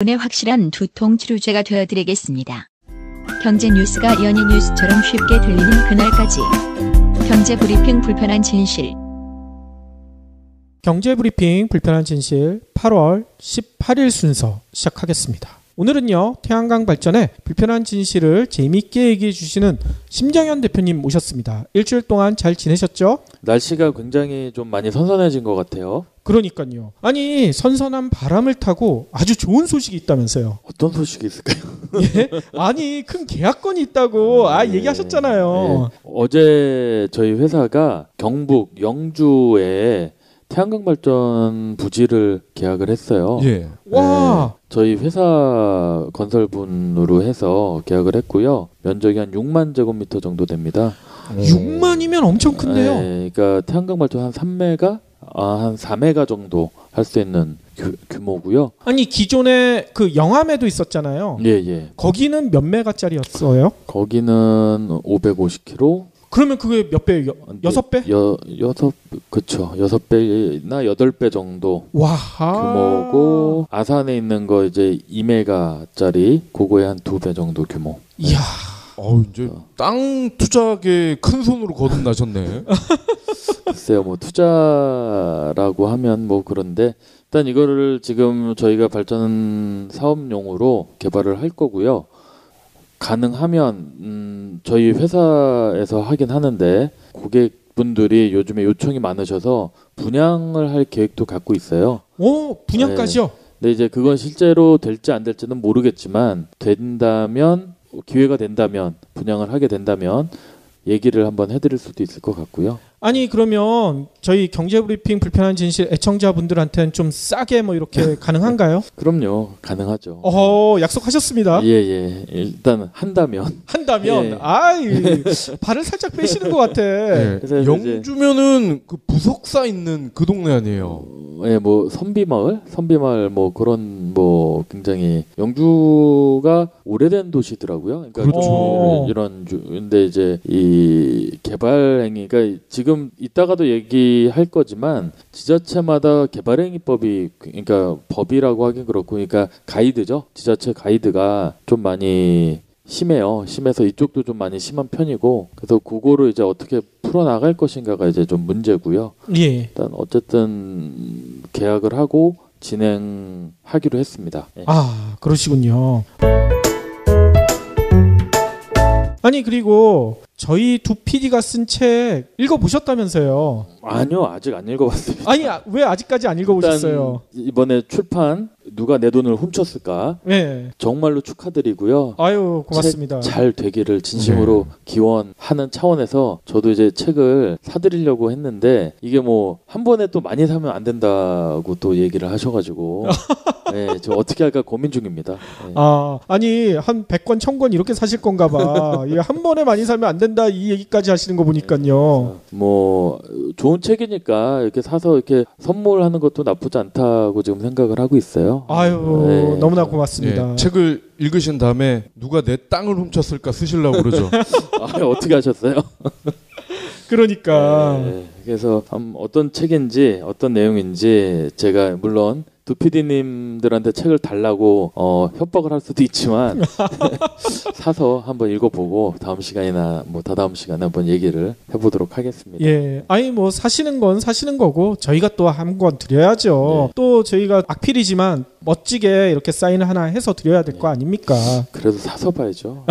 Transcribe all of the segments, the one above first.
분의 확실한 두통 치료제가 되어드리겠습니다. 경제 뉴스가 연예 뉴스처럼 쉽게 들리는 그날까지. 경제 브리핑 불편한 진실. 경제 브리핑 불편한 진실 8월 18일 순서 시작하겠습니다. 오늘은요, 태양광 발전의 불편한 진실을 재미있게 얘기해 주시는 심정현 대표님 모셨습니다. 일주일 동안 잘 지내셨죠? 날씨가 굉장히 좀 많이 선선해진 것 같아요. 그러니까요. 아니, 선선한 바람을 타고 아주 좋은 소식이 있다면서요. 어떤 소식이 있을까요? 예? 아니, 큰 계약건이 있다고 얘기하셨잖아요. 어제 저희 회사가 경북 영주에 태양광 발전 부지를 계약을 했어요. 예. 와. 저희 회사 건설분으로 해서 계약을 했고요. 면적이 한 6만 제곱미터 정도 됩니다. 6만이면 엄청 큰데요. 네, 그러니까 태양광 발전 한 3메가, 한 4메가 정도 할 수 있는 규모고요. 아니, 기존에 그 영암에도 있었잖아요. 예. 거기는 몇 메가짜리였어요? 거기는 550km. 그러면 그게 몇 배예요? 6배? 그쵸. 6배나 8배 정도 와하. 규모고, 아산에 있는 거 이제 2메가짜리, 그거에 한 2배 정도 규모. 이야. 이제 땅 투자계 큰 손으로 거듭나셨네. 글쎄요, 뭐 투자라고 하면 뭐 그런데 일단 이거를 지금 저희가 발전 사업용으로 개발을 할 거고요. 가능하면 저희 회사에서 하긴 하는데 고객분들이 요즘에 요청이 많으셔서 분양을 할 계획도 갖고 있어요. 오, 분양까지요? 네. 근데 이제 그건 실제로 될지 안 될지는 모르겠지만 된다면, 기회가 된다면, 분양을 하게 된다면 얘기를 한번 해드릴 수도 있을 것 같고요. 아니, 그러면 저희 경제브리핑 불편한 진실 애청자분들한테는 좀 싸게 뭐 이렇게 가능한가요? 그럼요, 가능하죠. 약속하셨습니다. 예. 일단 한다면. 한다면? 예. 발을 살짝 빼시는 것 같아. 네. 영주면은 그 부석사 있는 그 동네 아니에요? 예, 뭐 선비마을 뭐 그런 뭐 굉장히 영주가 오래된 도시더라고요. 그러니까 그렇죠. 근데 이제 이 개발행위가 지금 이따가도 얘기할 거지만 지자체마다 개발행위법이, 그러니까 법이라고 하긴 그렇고, 그러니까 가이드죠. 지자체 가이드가 좀 많이 심해요. 심해서 이쪽도 좀 많이 심한 편이고, 그래서 그거를 이제 어떻게 풀어나갈 것인가가 이제 좀 문제고요. 예. 일단 어쨌든 계약을 하고 진행하기로 했습니다. 예. 그러시군요. 아니, 그리고 저희 두 PD가 쓴 책 읽어보셨다면서요? 아니요, 아직 안 읽어봤습니다. 아니, 왜 아직까지 안 읽어보셨어요? 이번에 출판, 누가 내 돈을 훔쳤을까? 네. 정말로 축하드리고요. 아유, 고맙습니다. 책 잘 되기를 진심으로 기원하는 차원에서 저도 이제 책을 사드리려고 했는데, 이게 뭐 한 번에 또 많이 사면 안 된다고 또 얘기를 하셔가지고 네, 저 어떻게 할까 고민 중입니다. 네. 아니, 한 100권, 1000권 이렇게 사실 건가 봐. 이게 한 번에 많이 사면 안 된다 이 얘기까지 하시는 거 보니까요. 뭐 좋은 책이니까 이렇게 사서 이렇게 선물하는 것도 나쁘지 않다고 지금 생각을 하고 있어요. 아유, 네. 너무나 고맙습니다. 책을 읽으신 다음에 누가 내 땅을 훔쳤을까 쓰시려고 그러죠. 어떻게 하셨어요? 그러니까. 그래서 어떤 책인지 어떤 내용인지 제가 물론 두 PD님들한테 책을 달라고 협박을 할 수도 있지만 사서 한번 읽어보고 다음 시간이나 뭐 다다음 시간에 한번 얘기를 해보도록 하겠습니다. 예, 아니 뭐 사시는 건 사시는 거고 저희가 또 한 권 드려야죠. 또 저희가 악필이지만 멋지게 이렇게 사인을 하나 해서 드려야 될 거 아닙니까? 그래도 사서 봐야죠.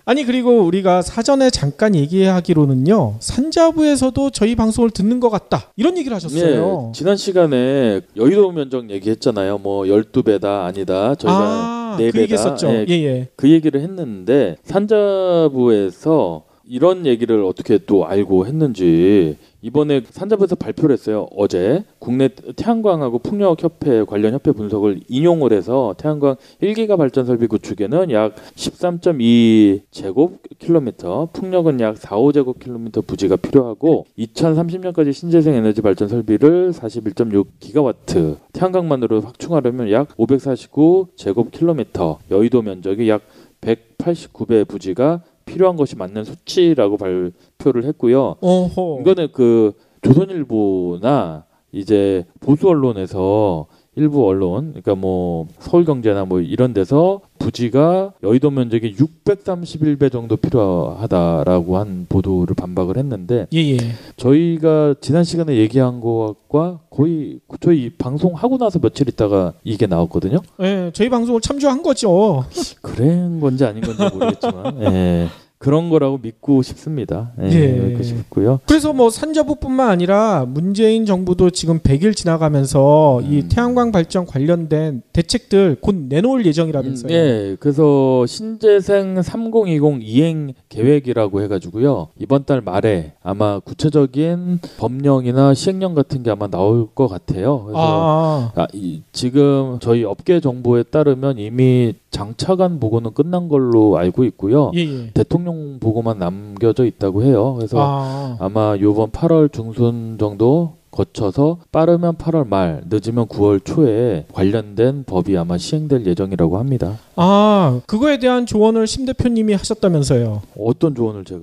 아니, 그리고 우리가 사전에 잠깐 얘기하기로는요, 산자부에서도 저희 방송을 듣는 것 같다 이런 얘기를 하셨어요. 지난 시간에 여의도 면적 얘기했잖아요. 뭐 12배다 아니다, 저희가 4배다. 그 얘기했었죠. 예. 그 얘기를 했는데 산자부에서 이런 얘기를 어떻게 또 알고 했는지 이번에 산자부에서 발표를 했어요. 어제 국내 태양광하고 풍력협회 관련 협회 분석을 인용을 해서 태양광 1기가 발전 설비 구축에는 약 13.2제곱킬로미터, 풍력은 약 4, 5제곱킬로미터 부지가 필요하고 2030년까지 신재생 에너지 발전 설비를 41.6기가와트, 태양광만으로 확충하려면 약 549제곱킬로미터, 여의도 면적이 약 189배 부지가 필요한 것이 맞는 수치라고 발표를 했고요. 어허. 이거는 그 조선일보나 이제 보수 언론에서 일부 언론, 그러니까 뭐 서울경제나 뭐 이런 데서 부지가 여의도 면적이 631배 정도 필요하다라고 한 보도를 반박을 했는데 예. 저희가 지난 시간에 얘기한 것과 거의 저희 방송하고 나서 며칠 있다가 이게 나왔거든요. 예, 저희 방송을 참조한 거죠. 그런 건지 아닌 건지 모르겠지만 예. 그런 거라고 믿고 싶습니다. 믿고 싶고요. 그래서 뭐 산자부뿐만 아니라 문재인 정부도 지금 100일 지나가면서 이 태양광 발전 관련된 대책들 곧 내놓을 예정이라면서요. 네, 그래서 신재생 3020 이행 계획이라고 해가지고요. 이번 달 말에 아마 구체적인 법령이나 시행령 같은 게 아마 나올 것 같아요. 그래서 지금 저희 업계 정보에 따르면 이미 장차관 보고는 끝난 걸로 알고 있고요. 대통령 보고만 남겨져 있다고 해요. 그래서 아마 이번 8월 중순 정도 거쳐서 빠르면 8월 말, 늦으면 9월 초에 관련된 법이 아마 시행될 예정이라고 합니다. 그거에 대한 조언을 심 대표님이 하셨다면서요. 어떤 조언을 제가?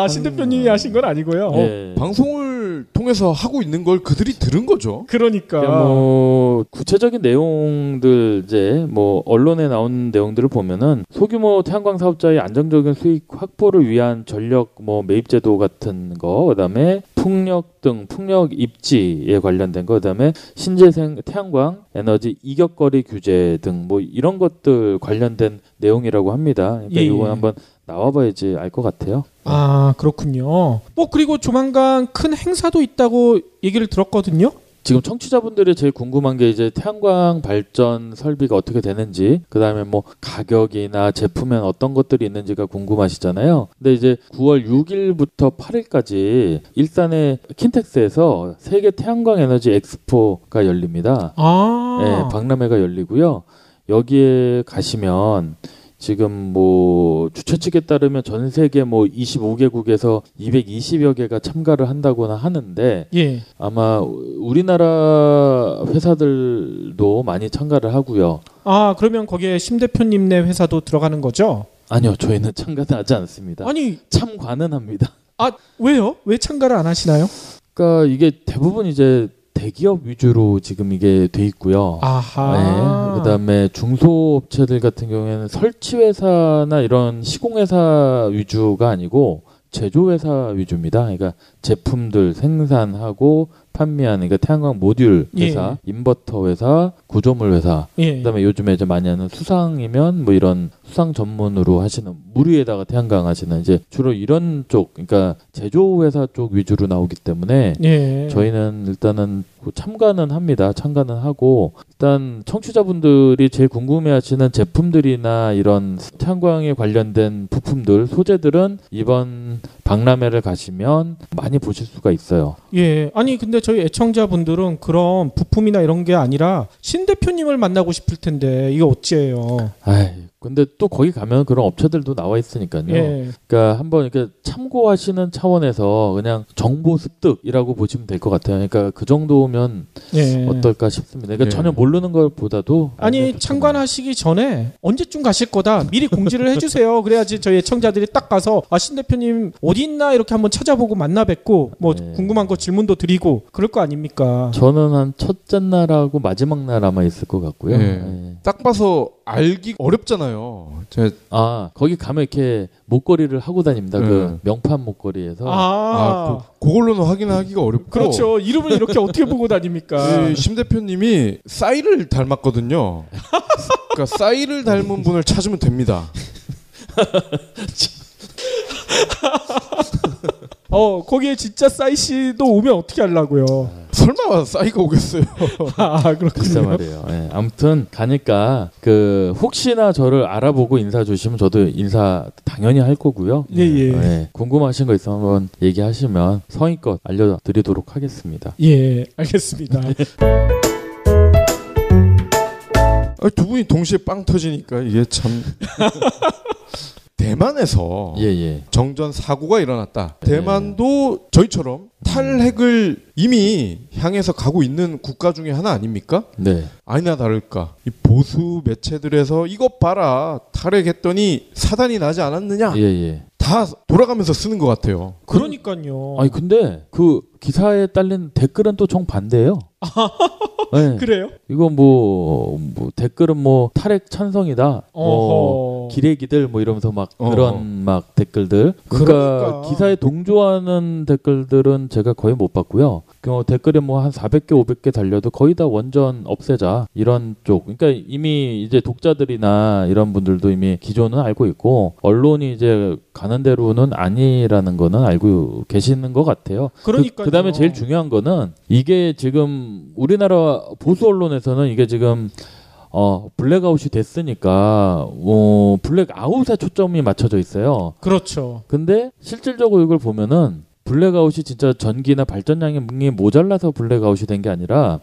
심 대표님이 하신 건 아니고요. 방송을 통해서 하고 있는 걸 그들이 들은 거죠. 그러니까 뭐 구체적인 내용들 이제 뭐 언론에 나온 내용들을 보면은 소규모 태양광 사업자의 안정적인 수익 확보를 위한 전력 뭐 매입 제도 같은 거, 그다음에 풍력 등 풍력 입지에 관련된 거, 그다음에 신재생 태양광 에너지 이격거리 규제 등 뭐 이런 것들 관련된 내용이라고 합니다. 그러니까 이거 한번 나와봐야지 알 것 같아요. 그렇군요. 뭐 그리고 조만간 큰 행사도 있다고 얘기를 들었거든요. 지금 청취자분들이 제일 궁금한 게 이제 태양광 발전 설비가 어떻게 되는지, 그다음에 뭐 가격이나 제품엔 어떤 것들이 있는지가 궁금하시잖아요. 근데 이제 9월 6일부터 8일까지 일산의 킨텍스에서 세계 태양광 에너지 엑스포가 열립니다. 네, 박람회가 열리고요. 여기에 가시면 지금 뭐 주최 측에 따르면 전 세계 뭐 25개국에서 220여 개가 참가를 한다고나 하는데 아마 우리나라 회사들도 많이 참가를 하고요. 그러면 거기에 심 대표님네 회사도 들어가는 거죠? 아니요, 저희는 참가는 하지 않습니다. 아니, 참관은 합니다. 왜요? 왜 참가를 안 하시나요? 그러니까 이게 대부분 이제 대기업 위주로 지금 이게 돼 있고요. 그다음에 중소업체들 같은 경우에는 설치회사나 이런 시공회사 위주가 아니고 제조회사 위주입니다. 그러니까 제품들 생산하고 판매하는, 그러니까 태양광 모듈 회사, 인버터 회사, 구조물 회사, 그다음에 요즘에 이제 많이 하는 수상이면 뭐 이런 수상 전문으로 하시는 물 위에다가 태양광 하시는 이제 주로 이런 쪽, 그러니까 제조 회사 쪽 위주로 나오기 때문에 저희는 일단은 참가는 합니다. 참가는 하고, 일단 청취자분들이 제일 궁금해하시는 제품들이나 이런 태양광에 관련된 부품들, 소재들은 이번 박람회를 가시면 많이 보실 수가 있어요. 아니 근데 저희 애청자분들은 그런 부품이나 이런 게 아니라 신 대표님을 만나고 싶을 텐데 이거 어찌해요? 근데 또 거기 가면 그런 업체들도 나와 있으니까요. 그러니까 한번 이렇게 참고하시는 차원에서 그냥 정보 습득이라고 보시면 될 것 같아요. 그러니까 그 정도면 어떨까 싶습니다. 그러니까 전혀 모르는 것보다도 참관하시기 전에 언제쯤 가실 거다 미리 공지를 해주세요. 그래야지 저희 애청자들이 딱 가서 신 대표님 어디 있나 이렇게 한번 찾아보고 만나 뵙고 뭐 궁금한 거 질문도 드리고 그럴 거 아닙니까? 저는 한 첫째 날하고 마지막 날 아마 있을 것 같고요. 딱 봐서 알기 어렵잖아요. 거기 가면 이렇게 목걸이를 하고 다닙니다. 그 명판 목걸이에서. 그걸로는 확인하기가 어렵고. 그렇죠. 이름을 이렇게 어떻게 보고 다닙니까? 심 대표님이 싸이를 닮았거든요. 그러니까 싸이를 닮은 분을 찾으면 됩니다. 거기에 진짜 싸이 씨도 오면 어떻게 하려고요? 설마 싸이가 오겠어요? 그렇군요. 글쎄 말이에요. 아무튼 가니까 혹시나 저를 알아보고 인사 주시면 저도 인사 당연히 할 거고요. 궁금하신 거 있으면 한번 얘기하시면 성의껏 알려드리도록 하겠습니다. 알겠습니다. 두 분이 동시에 빵 터지니까 이게 참. 대만에서 정전 사고가 일어났다. 대만도 저희처럼 탈핵을 이미 향해서 가고 있는 국가 중에 하나 아닙니까? 아니나 다를까 이 보수 매체들에서 이것 봐라 탈핵했더니 사단이 나지 않았느냐? 다 돌아가면서 쓰는 것 같아요. 그러니까요. 아니 근데 그 기사에 딸린 댓글은 또 정반대예요. 네. 그래요? 이거 뭐 댓글은 뭐 탈핵 찬성이다. 뭐 기레기들 뭐 이러면서 막 그런 막 댓글들. 그러니까 기사에 동조하는 댓글들은 제가 거의 못 봤고요. 그 댓글에 뭐 한 400개, 500개 달려도 거의 다 원전 없애자 이런 쪽. 그러니까 이미 이제 독자들이나 이런 분들도 이미 기존은 알고 있고 언론이 이제 가는 대로는 아니라는 거는 알고 계시는 것 같아요. 그러니까요. 그다음에 제일 중요한 거는 이게 지금 우리나라 보수 언론에서는 이게 지금 블랙아웃이 됐으니까 블랙아웃에 초점이 맞춰져 있어요. 그렇죠. 근데 실질적으로 이걸 보면은 블랙아웃이 진짜 전기나 발전량이 모자라서 블랙아웃이 된 게 아니라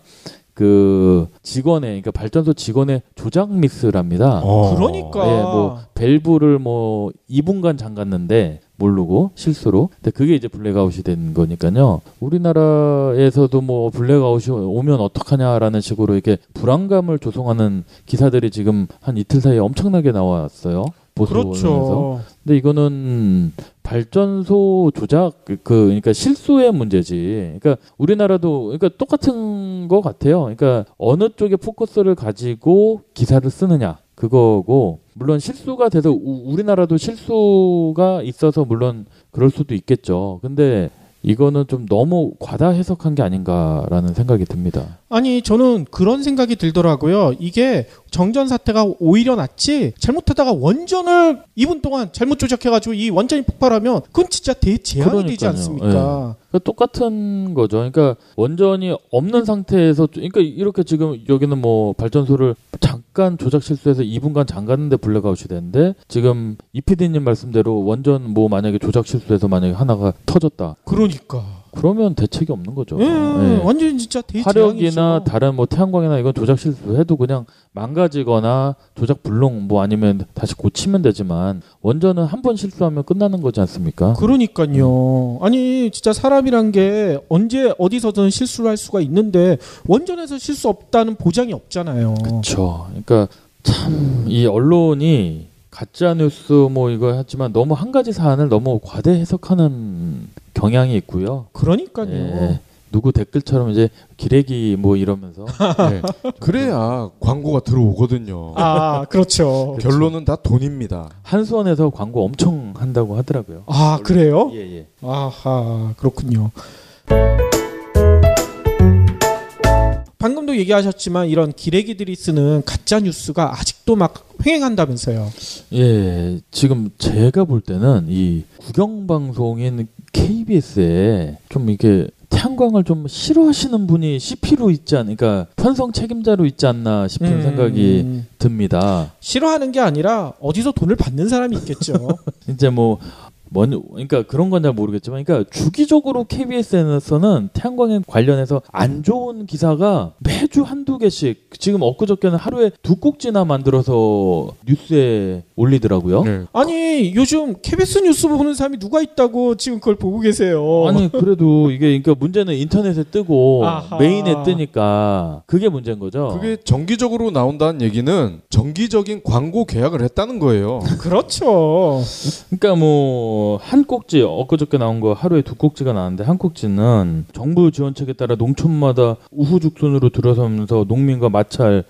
그 직원의 그러니까 발전소 직원의 조작 미스랍니다. 그러니까 예, 뭐 밸브를 뭐 2분간 잠갔는데 모르고 실수로. 근데 그게 이제 블랙아웃이 된 거니까요. 우리나라에서도 뭐 블랙아웃이 오면 어떡하냐라는 식으로 이렇게 불안감을 조성하는 기사들이 지금 한 이틀 사이에 엄청나게 나왔어요. 그렇죠. 근데 이거는 발전소 조작 그러니까 실수의 문제지. 그러니까 우리나라도 그러니까 똑같은 거 같아요. 그러니까 어느 쪽에 포커스를 가지고 기사를 쓰느냐 그거고 물론 실수가 돼서 우리나라도 실수가 있어서 물론 그럴 수도 있겠죠. 근데 이거는 좀 너무 과다 해석한 게 아닌가라는 생각이 듭니다. 아니 저는 그런 생각이 들더라고요. 이게 정전 사태가 오히려 낫지 잘못하다가 원전을 2분 동안 잘못 조작해가지고 이 원전이 폭발하면 그건 진짜 대재앙이 되지 않습니까? 네. 그러니까 똑같은 거죠. 그러니까 원전이 없는 상태에서 그러니까 이렇게 지금 여기는 뭐 발전소를 잠깐 조작 실수해서 2분간 잠갔는데 블랙아웃이 되는데 지금 이 PD님 말씀대로 원전 뭐 만약에 조작 실수해서 만약에 하나가 터졌다. 그러면 대책이 없는 거죠. 네. 완전 진짜 대재앙이죠. 화력이나 다른 뭐 태양광이나 이건 조작 실수해도 그냥 망가지거나 조작 불능 뭐 아니면 다시 고치면 되지만 원전은 한 번 실수하면 끝나는 거지 않습니까? 그러니까요. 아니 진짜 사람이란 게 언제 어디서든 실수를 할 수가 있는데 원전에서 실수 없다는 보장이 없잖아요. 그렇죠. 그러니까 참 이 언론이 가짜 뉴스 뭐 이거 했지만 너무 한 가지 사안을 너무 과대 해석하는 경향이 있고요. 그러니까요. 예, 누구 댓글처럼 이제 기레기 뭐 이러면서 네. 그래야 광고가 들어오거든요. 아 그렇죠. 결론은 다 돈입니다. 한수원에서 광고 엄청 한다고 하더라고요. 아 그래요? 예. 아하 그렇군요. 방금도 얘기하셨지만 이런 기레기들이 쓰는 가짜 뉴스가 아직도 막 횡행한다면서요. 예, 지금 제가 볼 때는 이 국영방송인 KBS에 좀 이게 태양광을 좀 싫어하시는 분이 CP로 있지 않으니까 편성 책임자로 있지 않나 싶은 생각이 듭니다. 싫어하는 게 아니라 어디서 돈을 받는 사람이 있겠죠. 이제 그러니까 그런 건 잘 모르겠지만, 그러니까 주기적으로 KBS에서는 태양광에 관련해서 안 좋은 기사가 매주 한두 개씩, 지금 엊그저께는 하루에 2꼭지나 만들어서 뉴스에 올리더라고요. 네. 아니 요즘 KBS 뉴스 보는 사람이 누가 있다고 지금 그걸 보고 계세요. 아니 그래도 이게 그러니까 문제는 인터넷에 뜨고 아하. 메인에 뜨니까 그게 문제인 거죠. 그게 정기적으로 나온다는 얘기는 정기적인 광고 계약을 했다는 거예요. 그렇죠. 그러니까 한 꼭지, 엊그저께 나온 거 하루에 2꼭지가 나왔는데, 한 꼭지는 정부 지원책에 따라 농촌마다 우후죽순으로 들어서면서 농민과 마찰이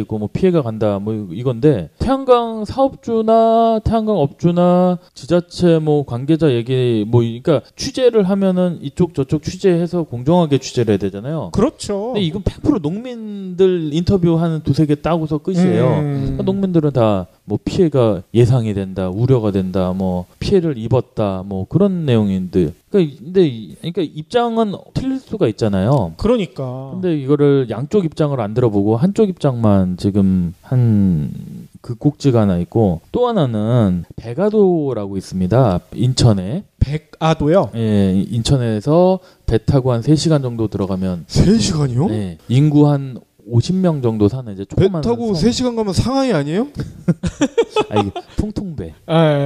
있고 피해가 간다 이건데, 태양광 사업주나 태양광 업주나 지자체 관계자 얘기 그러니까 취재를 하면은 이쪽 저쪽 취재해서 공정하게 취재를 해야 되잖아요. 그렇죠. 근데 이건 100% 농민들 인터뷰하는 2-3개 따고서 끝이에요. 그러니까 농민들은 다 피해가 예상이 된다, 우려가 된다, 피해를 입었다, 그런 내용인데, 그러니까 입장은 틀릴 수가 있잖아요. 그러니까. 근데 이거를 양쪽 입장을 안 들어보고 한쪽 입장만 지금 그 꼭지가 하나 있고, 또 하나는 백아도라고 있습니다. 인천에. 백아도요? 예, 인천에서 배 타고 한 3시간 정도 들어가면. 3시간이요? 네, 인구 한 50명 정도 사는 이제 조그만 배 타고 3시간 가면 상하이 아니에요? 이게 통통배.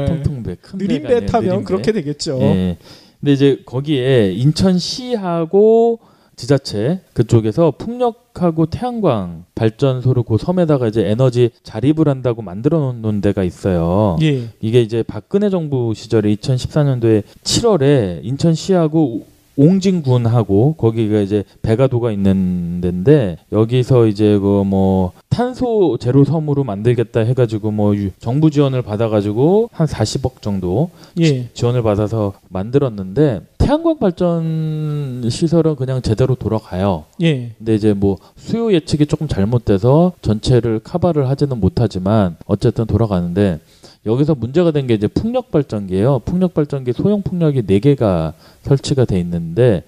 통통배. 큰 느린 배 타면 느린 그렇게 되겠죠. 예. 근데 이제 거기에 인천시하고 지자체 그쪽에서 풍력하고 태양광 발전소를 그 섬에다가 이제 에너지 자립을 한다고 만들어 놓은 데가 있어요. 예. 이게 이제 박근혜 정부 시절에 2014년도에 7월에 인천시하고 옹진군하고 거기가 이제 배가도가 있는 데인데 여기서 이제 그 뭐 탄소 제로 섬으로 만들겠다 해가지고 뭐 정부 지원을 받아가지고 한 40억 정도 예. 지원을 받아서 만들었는데 태양광 발전 시설은 그냥 제대로 돌아가요. 예. 근데 이제 뭐 수요 예측이 조금 잘못돼서 전체를 커버를 하지는 못하지만 어쨌든 돌아가는데 여기서 문제가 된 게 이제 풍력 발전기예요. 풍력 발전기 소형 풍력이 4개가 설치가 돼 있는데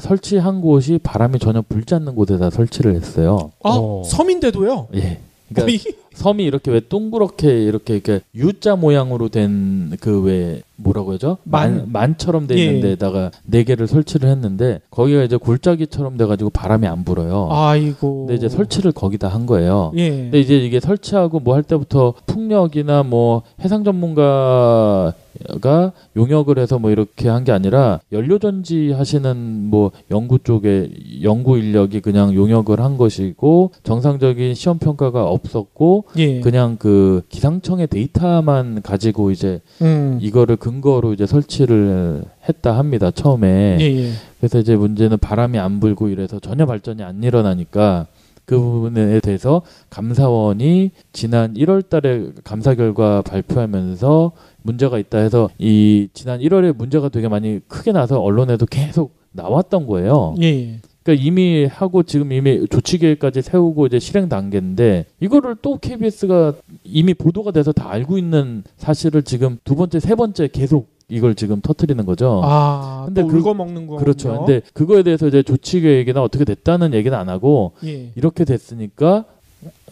설치한 곳이 바람이 전혀 불지 않는 곳에다 설치를 했어요. 아, 섬인데도요? 예. 그러니까 섬이 이렇게 왜 동그랗게 이렇게 U자 모양으로 된 그 왜 뭐라고 하죠? 만처럼 돼 있는 데다가 4개를 설치를 했는데 거기가 이제 골짜기처럼 돼가지고 바람이 안 불어요. 아이고. 근데 이제 설치를 거기다 한 거예요. 예. 근데 이제 이게 설치하고 뭐 할 때부터 풍력이나 뭐 해상 전문가가 용역을 해서 뭐 이렇게 한 게 아니라 연료전지 하시는 뭐 연구 쪽에 연구 인력이 그냥 용역을 한 것이고 정상적인 시험 평가가 없었고 예. 그냥 그 기상청의 데이터만 가지고 이제 이거를 근거로 이제 설치를 했다 합니다. 처음에. 예. 그래서 이제 문제는 바람이 안 불고 이래서 전혀 발전이 안 일어나니까 그 부분에 대해서 감사원이 지난 1월 달에 감사 결과 발표하면서 문제가 있다 해서 이 지난 1월에 문제가 되게 많이 크게 나서 언론에도 계속 나왔던 거예요. 예. 그러니까 이미 하고 지금 이미 조치 계획까지 세우고 이제 실행 단계인데 이거를 또 KBS가 이미 보도가 돼서 다 알고 있는 사실을 지금 두 번째, 세 번째 계속 이걸 지금 터뜨리는 거죠. 아, 근데 울고 먹는 거. 그렇죠. 근데 그거에 대해서 이제 조치 계획이나 어떻게 됐다는 얘기는 안 하고 이렇게 됐으니까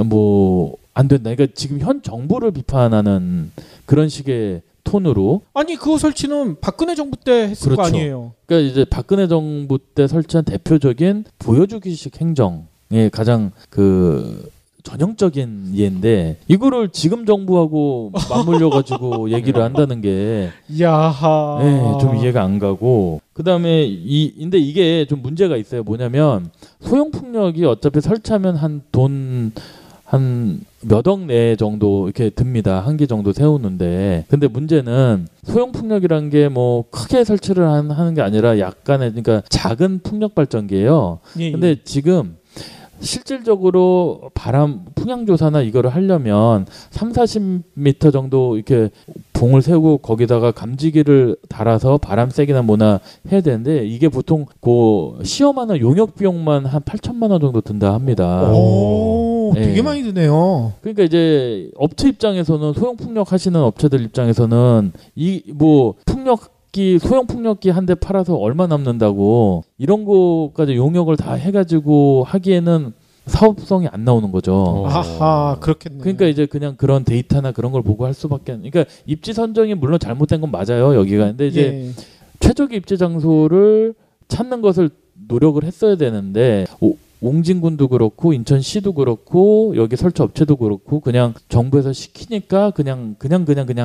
뭐 안 된다. 그러니까 지금 현 정부를 비판하는 그런 식의 톤으로. 아니 그거 설치는 박근혜 정부 때 했을 그렇죠. 거 아니에요. 그러니까 이제 박근혜 정부 때 설치한 대표적인 보여주기식 행정의 가장 그 전형적인 예인데 이거를 지금 정부하고 맞물려 가지고 얘기를 한다는 게 야하. 네, 좀 이해가 안 가고 그다음에 근데 이게 좀 문제가 있어요. 뭐냐면 소형 풍력이 어차피 설치하면 한 몇 억 내 정도 이렇게 듭니다. 한 기 정도 세우는데. 근데 문제는 소형 풍력이란 게 뭐 크게 설치를 하는 게 아니라 약간의 그러니까 작은 풍력 발전기예요. 근데 지금 실질적으로 바람 풍향 조사나 이거를 하려면 30-40m 정도 이렇게 봉을 세우고 거기다가 감지기를 달아서 바람 세기나 뭐나 해야 되는데 이게 보통 그 시험하는 용역 비용만 한 8천만 원 정도 든다 합니다. 오, 되게 많이 드네요. 그러니까 이제 업체 입장에서는 소형 풍력 하시는 업체들 입장에서는 이 뭐 소형 풍력기 한 대 팔아서 얼마 남는다고 이런 거까지 용역을 다 해가지고 하기에는 사업성이 안 나오는 거죠. 아하, 그렇겠네요. 그러니까 이제 그냥 그런 데이터나 그런 걸 보고 할 수밖에 그러니까 입지 선정이 물론 잘못된 건 맞아요. 여기가. 근데 이제 최적의 입지 장소를 찾는 것을 노력을 했어야 되는데 옹진군도 그렇고 인천시도 그렇고 여기 설치 업체도 그렇고 그냥 정부에서 시키니까 그냥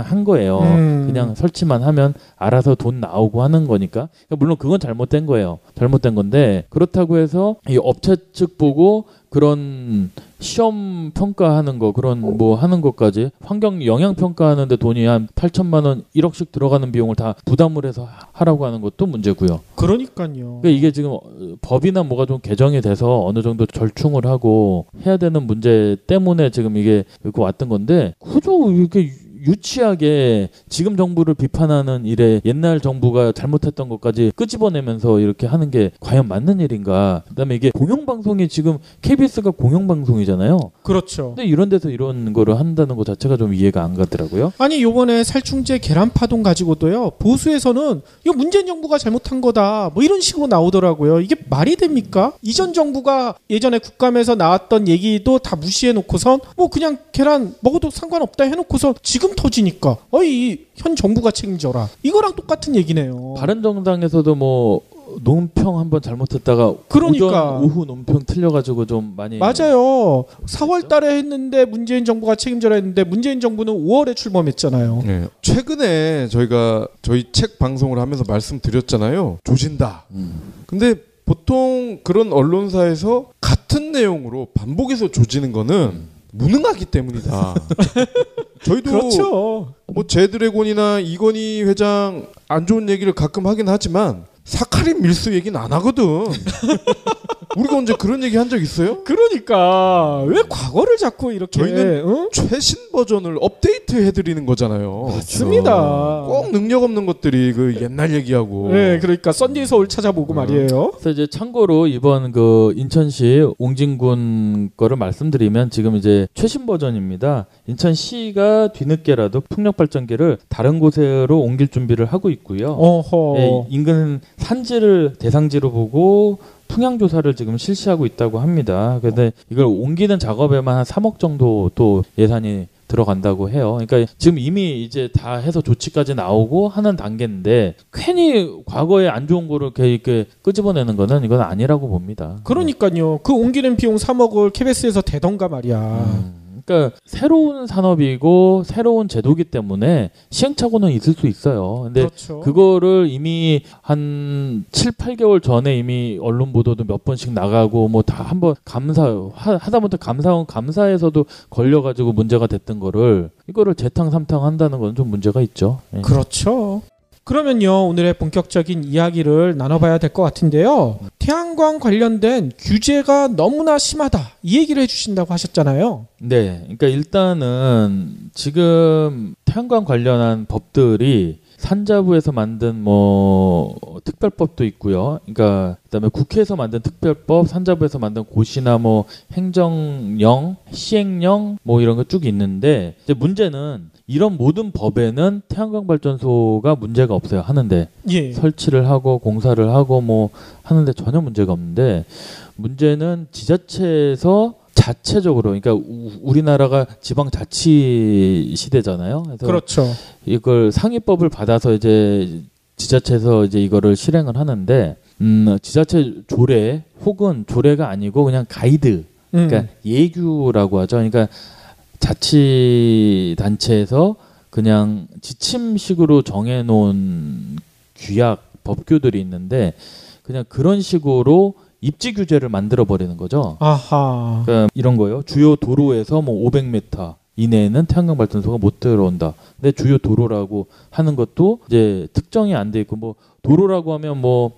한 거예요. 그냥 설치만 하면 알아서 돈 나오고 하는 거니까. 그러니까 물론 그건 잘못된 거예요. 잘못된 건데 그렇다고 해서 이 업체 측 보고 그런 시험 평가하는 거 그런 뭐 하는 것까지 환경 영향 평가하는데 돈이 한 8천만 원 1억씩 들어가는 비용을 다 부담을 해서 하라고 하는 것도 문제고요. 그러니까요. 그러니까 이게 지금 법이나 뭐가 좀 개정이 돼서 어느 정도 절충을 하고 해야 되는 문제 때문에 지금 이게 이렇게 왔던 건데 그저 이렇게 유치하게 지금 정부를 비판하는 일에 옛날 정부가 잘못했던 것까지 끄집어내면서 이렇게 하는 게 과연 맞는 일인가. 그다음에 이게 공영방송이 지금 KBS가 공영방송이잖아요. 그렇죠. 근데 이런 데서 이런 거를 한다는 것 자체가 좀 이해가 안 가더라고요. 아니 요번에 살충제 계란파동 가지고도요. 보수에서는 이거 문재인 정부가 잘못한 거다. 뭐 이런 식으로 나오더라고요. 이게 말이 됩니까? 이전 정부가 예전에 국감에서 나왔던 얘기도 다 무시해놓고선 뭐 그냥 계란 먹어도 상관없다 해놓고서 지금 터지니까 현 정부가 책임져라. 이거랑 똑같은 얘기네요. 바른정당에서도 뭐 논평 한번 잘못했다가 그러니까 오전 오후 논평 틀려가지고 좀 많이 맞아요. 4월 달에 했는데 문재인 정부가 책임져라 했는데 문재인 정부는 5월에 출범했잖아요. 네. 최근에 저희 책 방송을 하면서 말씀드렸잖아요. 조진다. 근데 보통 그런 언론사에서 같은 내용으로 반복해서 조지는 거는 무능하기 때문이다. 저희도 그렇죠. 뭐 제드래곤이나 이건희 회장 안 좋은 얘기를 가끔 하긴 하지만 사카린 밀수 얘기는 안 하거든. 우리가 언제 그런 얘기 한 적 있어요? 그러니까 왜 과거를 자꾸 이렇게 저희는 최신 버전을 업데이트 해드리는 거잖아요. 맞습니다. 꼭 능력 없는 것들이 그 옛날 얘기하고. 네, 그러니까 썬데이 서울 찾아보고 말이에요. 그래서 이제 참고로 이번 그 인천시 옹진군 거를 말씀드리면 지금 이제 최신 버전입니다. 인천시가 뒤늦게라도 풍력 발전기를 다른 곳으로 옮길 준비를 하고 있고요. 어허. 네, 인근 산지를 대상지로 보고 풍향 조사를 지금 실시하고 있다고 합니다. 근데 이걸 옮기는 작업에만 한 3억 정도 또 예산이 들어간다고 해요. 그러니까 지금 이미 이제 다 해서 조치까지 나오고 하는 단계인데 괜히 과거에 안 좋은 거를 이렇게 끄집어내는 거는 이건 아니라고 봅니다. 그러니까요. 그 옮기는 비용 3억을 KBS에서 대던가 말이야. 그러니까 새로운 산업이고 새로운 제도기 때문에 시행착오는 있을 수 있어요. 근데 그렇죠. 그거를 이미 한 7, 8개월 전에 이미 언론 보도도 몇 번씩 나가고 뭐 다 한번 하다못해 감사에서도 걸려가지고 문제가 됐던 거를 이거를 재탕 삼탕 한다는 건 좀 문제가 있죠. 예. 그렇죠. 그러면요, 오늘의 본격적인 이야기를 나눠봐야 될 것 같은데요. 태양광 관련된 규제가 너무나 심하다, 이 얘기를 해주신다고 하셨잖아요. 네, 그러니까 일단은 지금 태양광 관련한 법들이 산자부에서 만든 뭐 특별법도 있고요. 그러니까 그다음에 국회에서 만든 특별법, 산자부에서 만든 고시나 뭐 행정령, 시행령 뭐 이런 거 쭉 있는데 이제 문제는 이런 모든 법에는 태양광 발전소가 문제가 없어요. 하는데 예. 설치를 하고 공사를 하고 뭐 하는데 전혀 문제가 없는데 문제는 지자체에서 자체적으로 그러니까 우리나라가 지방자치 시대잖아요. 그래서 그렇죠. 이걸 상위법을 받아서 이제 지자체에서 이제 이거를 실행을 하는데 지자체 조례 혹은 조례가 아니고 그냥 가이드 그러니까 예규라고 하죠. 그러니까 자치단체에서 그냥 지침식으로 정해놓은 규약 법규들이 있는데 그냥 그런 식으로 입지 규제를 만들어 버리는 거죠. 아하. 그러니까 이런 거요. 주요 도로에서 뭐 500m 이내에는 태양광 발전소가 못 들어온다. 근데 주요 도로라고 하는 것도 이제 특정이 안 돼 있고 뭐 도로라고 하면 뭐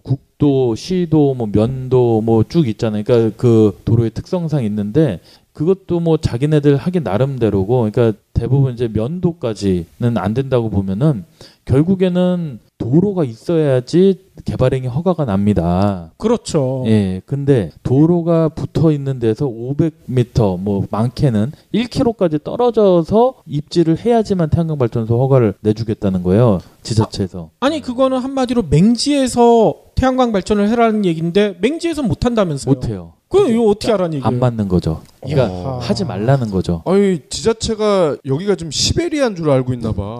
국도, 시도, 뭐 면도 뭐 쭉 있잖아요. 그러니까 그 도로의 특성상 있는데 그것도 뭐 자기네들 하기 나름대로고 그러니까 대부분 이제 면도까지는 안 된다고 보면은 결국에는 도로가 있어야지 개발행위 허가가 납니다. 그렇죠. 예, 근데 도로가 붙어 있는 데서 500m, 뭐 많게는 1km까지 떨어져서 입지를 해야지만 태양광 발전소 허가를 내주겠다는 거예요. 지자체에서. 아니 그거는 한마디로 맹지에서 태양광 발전을 해라는 얘기인데 맹지에서 못 한다면서요? 못 해요. 그럼 이거 어떻게 하라는 얘기예요? 안 맞는 거죠. 그러니까 하지 말라는 거죠. 아니 지자체가 여기가 좀 시베리아인 줄 알고 있나 봐.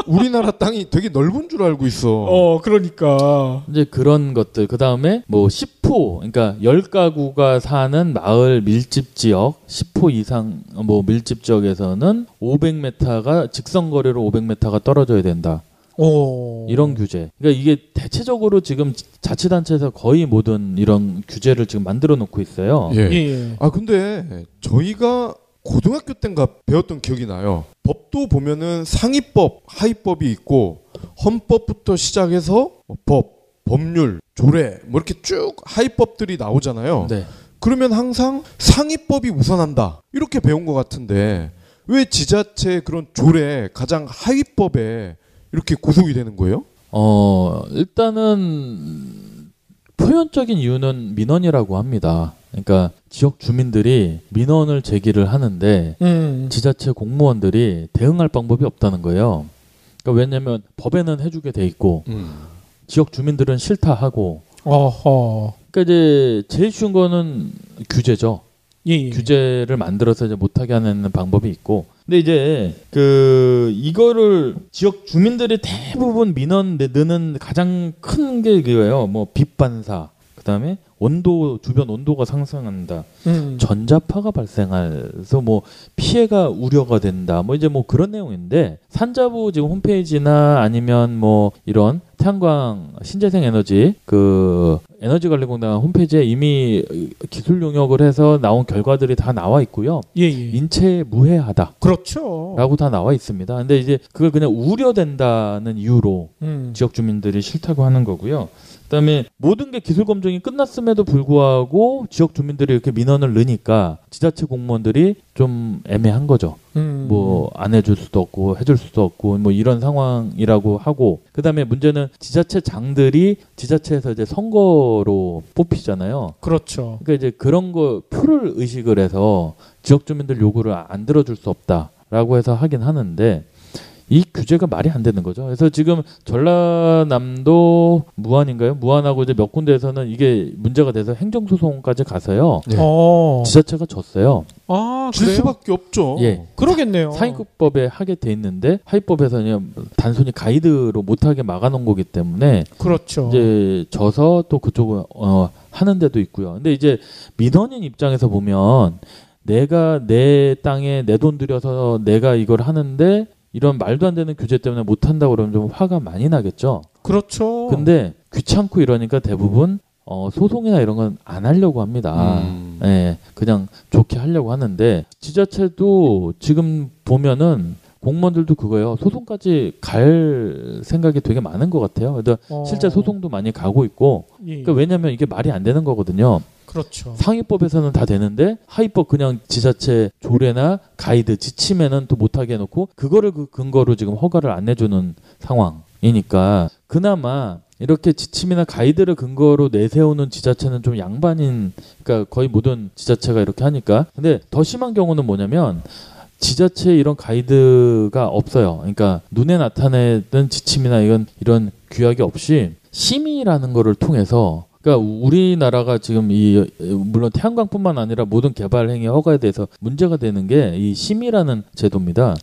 우리나라 땅이 되게 넓은 줄 알고 있어. 그러니까. 이제 그런 것들. 그다음에 뭐 10호, 그러니까 10가구가 사는 마을 밀집 지역 10호 이상 뭐 밀집 지역에서는 500m가 직선거리로 500m가 떨어져야 된다. 이런 규제. 그러니까 이게 대체적으로 지금 자치단체에서 거의 모든 이런 규제를 지금 만들어 놓고 있어요. 예. 아 근데 저희가 고등학교 때인가 배웠던 기억이 나요. 법도 보면은 상위법, 하위법이 있고 헌법부터 시작해서 법률, 조례 뭐 이렇게 쭉 하위법들이 나오잖아요. 네. 그러면 항상 상위법이 우선한다 이렇게 배운 것 같은데 왜 지자체 그런 조례 가장 하위법에 이렇게 구속이 되는 거예요? 일단은 표현적인 이유는 민원이라고 합니다. 그러니까 지역 주민들이 민원을 제기를 하는데 지자체 공무원들이 대응할 방법이 없다는 거예요. 그러니까 왜냐하면 법에는 해주게 돼 있고 지역 주민들은 싫다 하고. 그러니까 이제 제일 쉬운 거는 규제죠. 예. 규제를 만들어서 이제 못하게 하는 방법이 있고. 근데 이제 이거를 지역 주민들이 대부분 민원 내는 가장 큰 게 이거예요. 뭐 빛 반사, 그다음에 온도, 주변 온도가 상승한다. 전자파가 발생해서 뭐 피해가 우려가 된다. 뭐 이제 뭐 그런 내용인데 산자부 지금 홈페이지나 아니면 뭐 이런 태양광 신재생 에너지 그 에너지관리공단 홈페이지에 이미 기술 용역을 해서 나온 결과들이 다 나와 있고요. 예. 인체에 무해하다. 그렇죠. 라고 다 나와 있습니다. 근데 이제 그걸 그냥 우려된다는 이유로 지역 주민들이 싫다고 하는 거고요. 그다음에 모든 게 기술 검증이 끝났음에도 불구하고 지역 주민들이 이렇게 민원을 넣으니까 지자체 공무원들이 좀 애매한 거죠. 뭐 안 해줄 수도 없고 해줄 수도 없고 뭐 이런 상황이라고 하고, 그다음에 문제는 지자체장들이 지자체에서 이제 선거로 뽑히잖아요. 그렇죠. 그러니까 이제 그런 거 표를 의식을 해서 지역 주민들 요구를 안 들어줄 수 없다라고 해서 하긴 하는데, 이 규제가 말이 안 되는 거죠. 그래서 지금 전라남도 무안인가요? 무안하고 이제 몇 군데에서는 이게 문제가 돼서 행정소송까지 가서요. 네. 지자체가 졌어요. 아, 질 그래요? 수밖에 없죠. 예. 그러겠네요. 상위급법에 하게 돼 있는데 하위법에서는 단순히 가이드로 못하게 막아놓은 거기 때문에 그렇죠. 이제 져서 또 그쪽을 하는 데도 있고요. 근데 이제 민원인 입장에서 보면 내가 내 땅에 내 돈 들여서 내가 이걸 하는데 이런 말도 안 되는 규제 때문에 못 한다고 그러면 좀 화가 많이 나겠죠. 그렇죠. 근데 귀찮고 이러니까 대부분 소송이나 이런 건 안 하려고 합니다. 예, 그냥 좋게 하려고 하는데 지자체도 지금 보면은 공무원들도 그거예요. 소송까지 갈 생각이 되게 많은 것 같아요. 그래서 실제 소송도 많이 가고 있고. 예. 그러니까 왜냐하면 이게 말이 안 되는 거거든요. 그렇죠. 상위법에서는 다 되는데 하위법 그냥 지자체 조례나 가이드 지침에는 또 못하게 해놓고 그거를 그 근거로 지금 허가를 안 내주는 상황이니까, 그나마 이렇게 지침이나 가이드를 근거로 내세우는 지자체는 좀 양반인, 그러니까 거의 모든 지자체가 이렇게 하니까. 근데 더 심한 경우는 뭐냐면 지자체에 이런 가이드가 없어요. 그러니까 눈에 나타내는 지침이나 이런 규약이 없이 심의라는 거를 통해서, 그러니까 우리나라가 지금 물론 태양광뿐만 아니라 모든 개발 행위 허가에 대해서 문제가 되는 게 이 심의라는 제도입니다.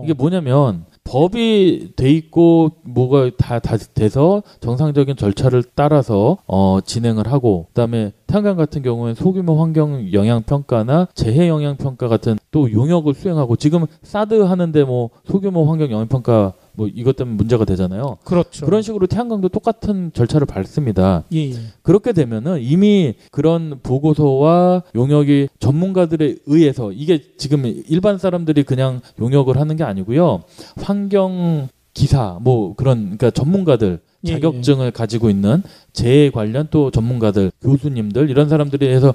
이게 뭐냐면 법이 돼 있고 뭐가 다 돼서 정상적인 절차를 따라서 진행을 하고, 그다음에 태양광 같은 경우는 소규모 환경 영향 평가나 재해 영향 평가 같은 또 용역을 수행하고, 지금 사드 하는데 뭐 소규모 환경 영향 평가 뭐 이것 때문에 문제가 되잖아요. 그렇죠. 그런 식으로 태양광도 똑같은 절차를 밟습니다. 예. 그렇게 되면은 이미 그런 보고서와 용역이 전문가들에 의해서, 이게 지금 일반 사람들이 그냥 용역을 하는 게 아니고요. 환경 기사 뭐 그러니까 전문가들, 자격증을 가지고 있는 재해 관련 또 전문가들, 교수님들 이런 사람들이 해서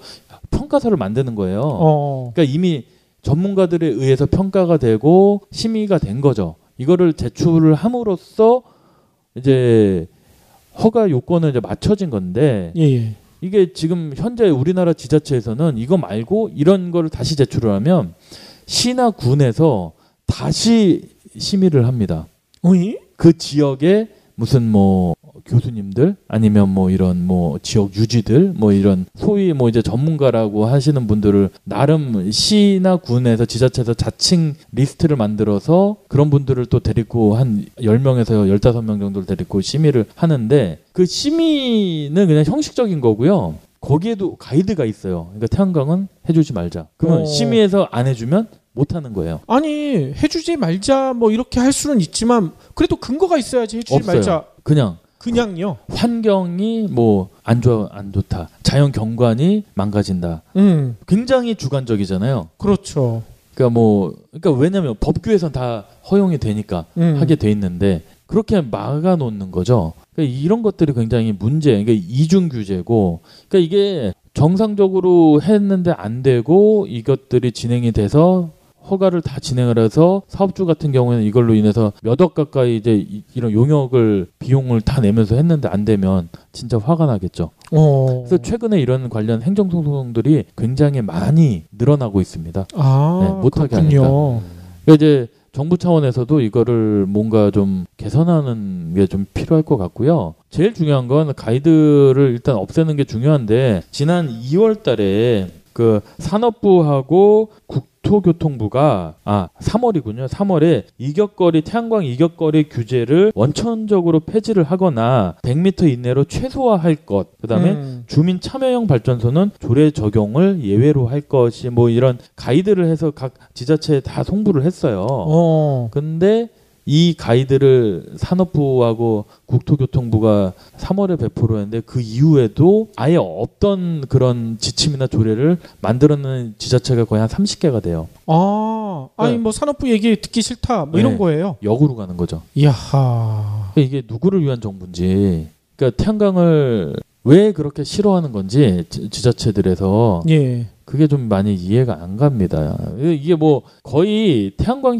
평가서를 만드는 거예요. 그러니까 이미 전문가들에 의해서 평가가 되고 심의가 된 거죠. 이거를 제출을 함으로써 이제 허가 요건은 이제 맞춰진 건데, 이게 지금 현재 우리나라 지자체에서는 이거 말고 이런 거를 다시 제출을 하면 시나 군에서 다시 심의를 합니다. 그 지역에 무슨 뭐 교수님들 아니면 뭐 이런 뭐 지역 유지들 뭐 이런 소위 뭐 이제 전문가라고 하시는 분들을 나름 시나 군에서 지자체에서 자칭 리스트를 만들어서 그런 분들을 또 데리고 한 10명에서 15명 정도를 데리고 심의를 하는데, 그 심의는 그냥 형식적인 거고요. 거기에도 가이드가 있어요. 그러니까 태양광은 해주지 말자. 그러면 심의에서 안 해주면 못 하는 거예요. 아니, 해주지 말자 뭐 이렇게 할 수는 있지만 그래도 근거가 있어야지. 해주지 없어요. 말자. 그냥요. 환경이 뭐 안 좋다. 자연 경관이 망가진다. 굉장히 주관적이잖아요. 그렇죠. 그러니까 왜냐면 법규에선 다 허용이 되니까 하게 돼 있는데 그렇게 막아 놓는 거죠. 그러니까 이런 것들이 굉장히 문제. 그러니까 이중 규제고, 그러니까 이게 정상적으로 했는데 안 되고 이것들이 진행이 돼서 허가를 다 진행을 해서 사업주 같은 경우에는 이걸로 인해서 몇 억 가까이 이제 이런 용역을 비용을 다 내면서 했는데 안 되면 진짜 화가 나겠죠. 그래서 최근에 이런 관련 행정소송들이 굉장히 많이 늘어나고 있습니다. 못하게 하니까. 그러니까 이제 정부 차원에서도 이거를 뭔가 좀 개선하는 게 좀 필요할 것 같고요. 제일 중요한 건 가이드를 일단 없애는 게 중요한데, 지난 2월 달에 그 산업부하고 국토교통부가 3월이군요. 3월에 태양광 이격거리 규제를 원천적으로 폐지를 하거나 100m 이내로 최소화할 것. 그다음에 주민 참여형 발전소는 조례 적용을 예외로 할 것이 뭐 이런 가이드를 해서 각 지자체에 다 송부를 했어요. 근데 이 가이드를 산업부하고 국토교통부가 3월에 배포를 했는데 그 이후에도 아예 없던 그런 지침이나 조례를 만들어내는 지자체가 거의 한 30개가 돼요. 아니 뭐 산업부 얘기 듣기 싫다 뭐 이런 네. 거예요. 역으로 가는 거죠. 이야하. 이게 누구를 위한 정부인지, 그러니까 태양광을 왜 그렇게 싫어하는 건지 지자체들에서 예. 그게 좀 많이 이해가 안 갑니다. 이게 뭐 거의 태양광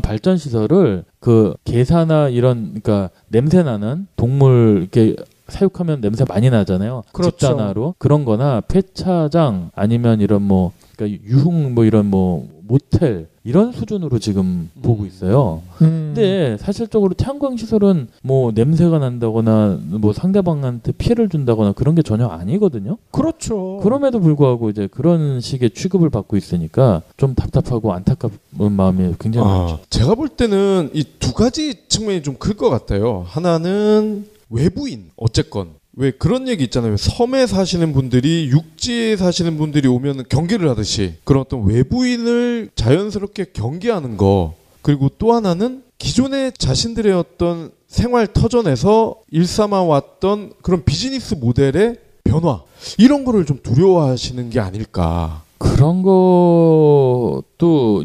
발전 시설을 그 개사나 이런 그러니까 냄새 나는 동물 이렇게 사육하면 냄새 많이 나잖아요. 그렇죠. 집단화로 그런 거나 폐차장 아니면 이런 뭐 그러니까 유흥 뭐 이런 뭐 모텔 이런 수준으로 지금 보고 있어요. 근데 사실적으로 태양광 시설은 뭐 냄새가 난다거나 뭐 상대방한테 피해를 준다거나 그런 게 전혀 아니거든요. 그렇죠. 그럼에도 불구하고 이제 그런 식의 취급을 받고 있으니까 좀 답답하고 안타까운 마음이 굉장히 많죠. 제가 볼 때는 이 두 가지 측면이 좀 클 것 같아요. 하나는 외부인, 어쨌건 왜 그런 얘기 있잖아요. 섬에 사시는 분들이 육지에 사시는 분들이 오면 경계를 하듯이 그런 어떤 외부인을 자연스럽게 경계하는 거. 그리고 또 하나는 기존에 자신들의 어떤 생활 터전에서 일삼아 왔던 그런 비즈니스 모델의 변화, 이런 거를 좀 두려워하시는 게 아닐까. 그런 것도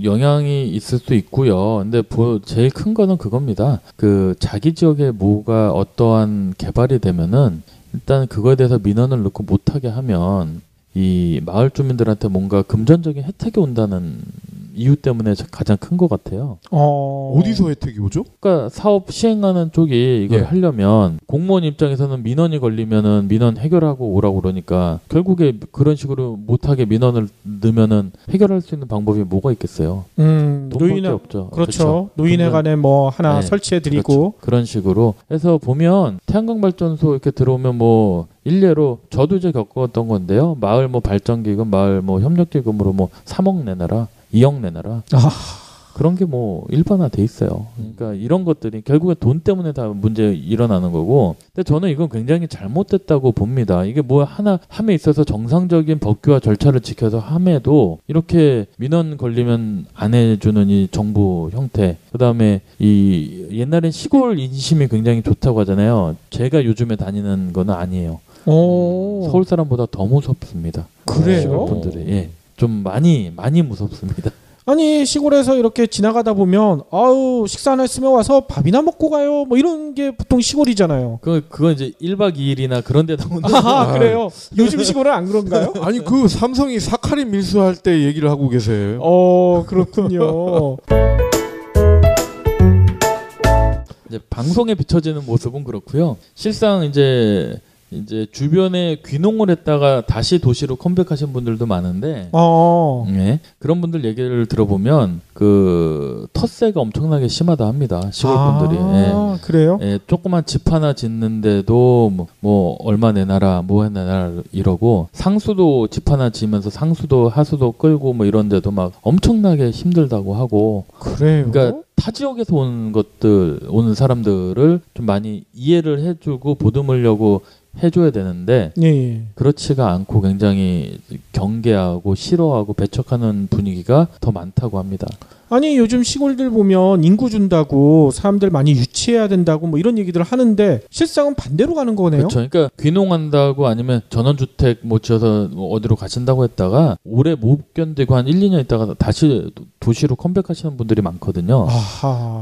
영향이 있을 수 있고요. 근데 제일 큰 거는 그겁니다. 그 자기 지역에 뭐가 어떠한 개발이 되면은 일단 그거에 대해서 민원을 넣고 못하게 하면 이 마을 주민들한테 뭔가 금전적인 혜택이 온다는 이유 때문에 가장 큰 것 같아요. 어디서 혜택이 오죠? 그러니까 사업 시행하는 쪽이 이걸 하려면 공무원 입장에서는 민원이 걸리면은 민원 해결하고 오라고 그러니까 결국에 그런 식으로 못하게 민원을 넣으면은 해결할 수 있는 방법이 뭐가 있겠어요? 돈밖에 없죠. 그렇죠. 노인회관에 뭐 하나 네. 설치해드리고 그렇죠. 그런 식으로 해서 보면 태양광 발전소 이렇게 들어오면 뭐 일례로 저도 이제 겪었던 건데요. 마을 뭐 발전기금, 마을 뭐 협력기금으로 뭐 3억 내놔라, 2억 내놔라. 그런 게 뭐 일반화돼 있어요. 그러니까 이런 것들이 결국에 돈 때문에 다 문제 일어나는 거고. 근데 저는 이건 굉장히 잘못됐다고 봅니다. 이게 뭐 하나 함에 있어서 정상적인 법규와 절차를 지켜서 함에도 이렇게 민원 걸리면 안 해주는 이 정부 형태. 그다음에 이 옛날엔 시골 인심이 굉장히 좋다고 하잖아요. 제가 요즘에 다니는 거는 아니에요. 서울 사람보다 더 무섭습니다. 그래요? 시골 분들이 좀 많이 무섭습니다. 아니 시골에서 이렇게 지나가다 보면 아우 식사 안 했으면 와서 밥이나 먹고 가요 뭐 이런 게 보통 시골이잖아요. 그건 이제 1박 2일이나 그런 데 나오는 그래요? 요즘 시골은 안 그런가요? 아니 그 삼성이 사카린 밀수할 때 얘기를 하고 계세요. 그렇군요. 이제 방송에 비춰지는 모습은 그렇고요. 실상 이제 주변에 귀농을 했다가 다시 도시로 컴백하신 분들도 많은데, 그런 분들 얘기를 들어보면 그 텃세가 엄청나게 심하다 합니다. 시골 분들이. 그래요? 조그만 집 하나 짓는데도 뭐 얼마 내놔라, 뭐 해놔라 이러고 상수도 집 하나 지으면서 상수도 하수도 끌고 뭐 이런데도 막 엄청나게 힘들다고 하고. 그래요? 그러니까 타 지역에서 오는 사람들을 좀 많이 이해를 해주고 보듬으려고 해줘야 되는데 그렇지가 않고 굉장히 경계하고 싫어하고 배척하는 분위기가 더 많다고 합니다. 아니 요즘 시골들 보면 인구 준다고 사람들 많이 유치해야 된다고 뭐 이런 얘기들을 하는데 실상은 반대로 가는 거네요. 그렇죠. 그러니까 귀농한다고 아니면 전원주택 못 지어서 어디로 가신다고 했다가 오래 못 견디고 한 1, 2년 있다가 다시 도시로 컴백하시는 분들이 많거든요.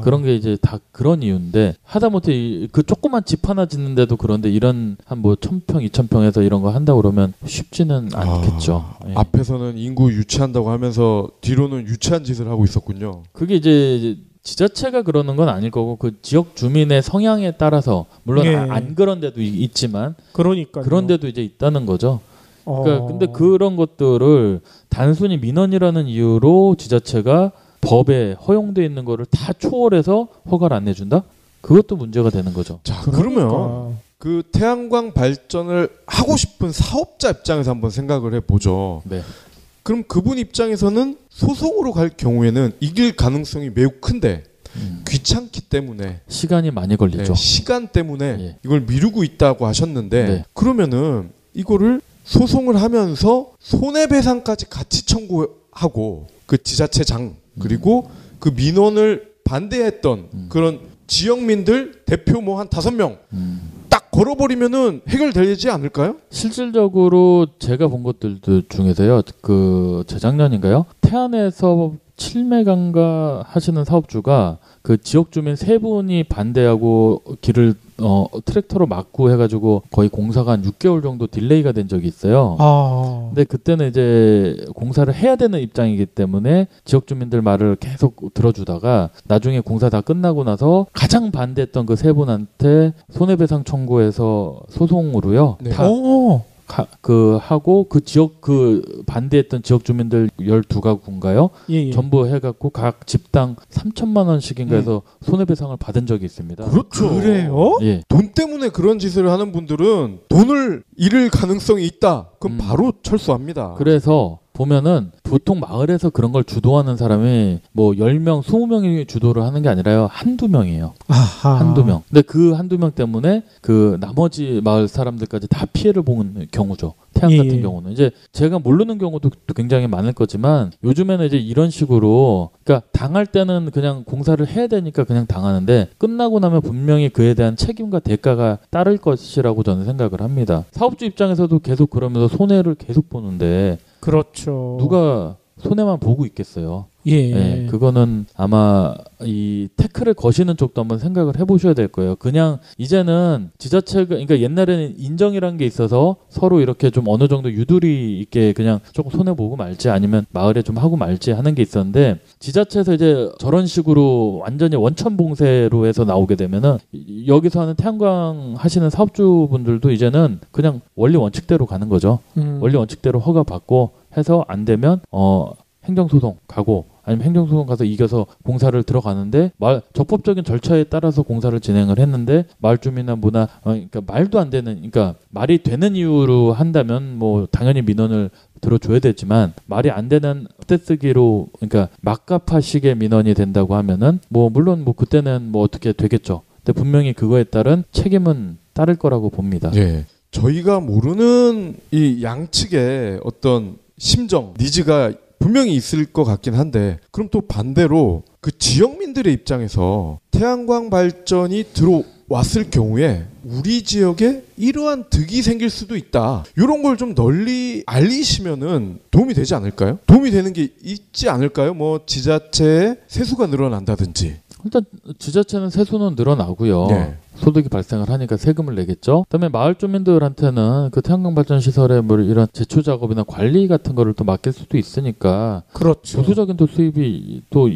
그런 게 이제 다 그런 이유인데 하다못해 그 조그만 집 하나 짓는데도 그런데 이런 한 뭐 1000평, 2000평에서 이런 거 한다고 그러면 쉽지는 않겠죠. 앞에서는 인구 유치한다고 하면서 뒤로는 유치한 짓을 하고 있었군요. 그게 이제 지자체가 그러는 건 아닐 거고 그 지역 주민의 성향에 따라서 물론 안 그런 데도 있지만 그런 데도 이제 있다는 거죠. 그러니까 근데 그런 것들을 단순히 민원이라는 이유로 지자체가 법에 허용돼 있는 거를 다 초월해서 허가를 안 내준다? 그것도 문제가 되는 거죠. 자, 그러면 그 태양광 발전을 하고 싶은 사업자 입장에서 한번 생각을 해보죠. 네. 그럼 그분 입장에서는 소송으로 갈 경우에는 이길 가능성이 매우 큰데 귀찮기 때문에 시간이 많이 걸리죠. 시간 때문에 이걸 미루고 있다고 하셨는데 그러면은 이거를 소송을 하면서 손해배상까지 같이 청구하고 그 지자체장 그리고 그 민원을 반대했던 그런 지역민들 대표 뭐 한 5명 딱 걸어버리면은 해결되지 않을까요? 실질적으로 제가 본 것들 중에서요, 그 재작년인가요? 태안에서 칠매강가 하시는 사업주가 그 지역 주민 3분이 반대하고 길을 트랙터로 막고 해가지고 거의 공사가 한 6개월 정도 딜레이가 된 적이 있어요. 근데 그때는 이제 공사를 해야 되는 입장이기 때문에 지역 주민들 말을 계속 들어주다가 나중에 공사 다 끝나고 나서 가장 반대했던 그 3분한테 손해배상 청구해서 소송으로요. 네. 하고 그 지역 그 반대했던 지역 주민들 12가구인가요? 예. 전부 해갖고 각 집당 3천만 원씩인가 해서 손해배상을 받은 적이 있습니다. 그렇죠. 그래요? 예. 돈 때문에 그런 짓을 하는 분들은 돈을 잃을 가능성이 있다. 그럼 바로 철수합니다. 그래서 보면은 보통 마을에서 그런 걸 주도하는 사람이 뭐 10명, 20명이 주도를 하는 게 아니라요. 한두 명이에요. 아하. 한두 명. 근데 그 한두 명 때문에 그 나머지 마을 사람들까지 다 피해를 보는 경우죠. 태안 예. 같은 경우는. 이제 제가 모르는 경우도 굉장히 많을 거지만 요즘에는 이제 이런 식으로 그러니까 당할 때는 그냥 공사를 해야 되니까 그냥 당하는데 끝나고 나면 분명히 그에 대한 책임과 대가가 따를 것이라고 저는 생각을 합니다. 사업주 입장에서도 계속 그러면서 손해를 계속 보는데 그렇죠. 누가 손해만 보고 있겠어요. 예. 네, 그거는 아마 이 태클을 거시는 쪽도 한번 생각을 해보셔야 될 거예요. 그냥 이제는 지자체가 그러니까 옛날에는 인정이라는 게 있어서 서로 이렇게 좀 어느 정도 유도리 있게 그냥 조금 손해 보고 말지 아니면 마을에 좀 하고 말지 하는 게 있었는데 지자체에서 이제 저런 식으로 완전히 원천 봉쇄로 해서 나오게 되면은 여기서 하는 태양광 하시는 사업주분들도 이제는 그냥 원리 원칙대로 가는 거죠. 원리 원칙대로 허가 받고 해서 안 되면 행정소송 가고 아니면 행정소송 가서 이겨서 공사를 들어가는데 적법적인 절차에 따라서 공사를 진행을 했는데 마을 주민이나 뭐나 그러니까 말도 안 되는 그러니까 말이 되는 이유로 한다면 뭐 당연히 민원을 들어줘야 되지만 말이 안 되는 떼쓰기로 그러니까 막가파식의 민원이 된다고 하면은 뭐 물론 뭐 그때는 뭐 어떻게 되겠죠. 근데 분명히 그거에 따른 책임은 따를 거라고 봅니다. 예. 저희가 모르는 이 양측의 어떤 심정, 니즈가 분명히 있을 것 같긴 한데 그럼 또 반대로 그 지역민들의 입장에서 태양광 발전이 들어왔을 경우에 우리 지역에 이러한 득이 생길 수도 있다. 이런 걸 좀 널리 알리시면은 도움이 되지 않을까요? 도움이 되는 게 있지 않을까요? 뭐 지자체의 세수가 늘어난다든지. 일단 지자체는 세수는 늘어나고요. 네. 소득이 발생을 하니까 세금을 내겠죠. 그다음에 마을 주민들한테는 그 태양광 발전 시설의 뭐 이런 제초 작업이나 관리 같은 거를 또 맡길 수도 있으니까 그렇죠. 부수적인 또 수입이 또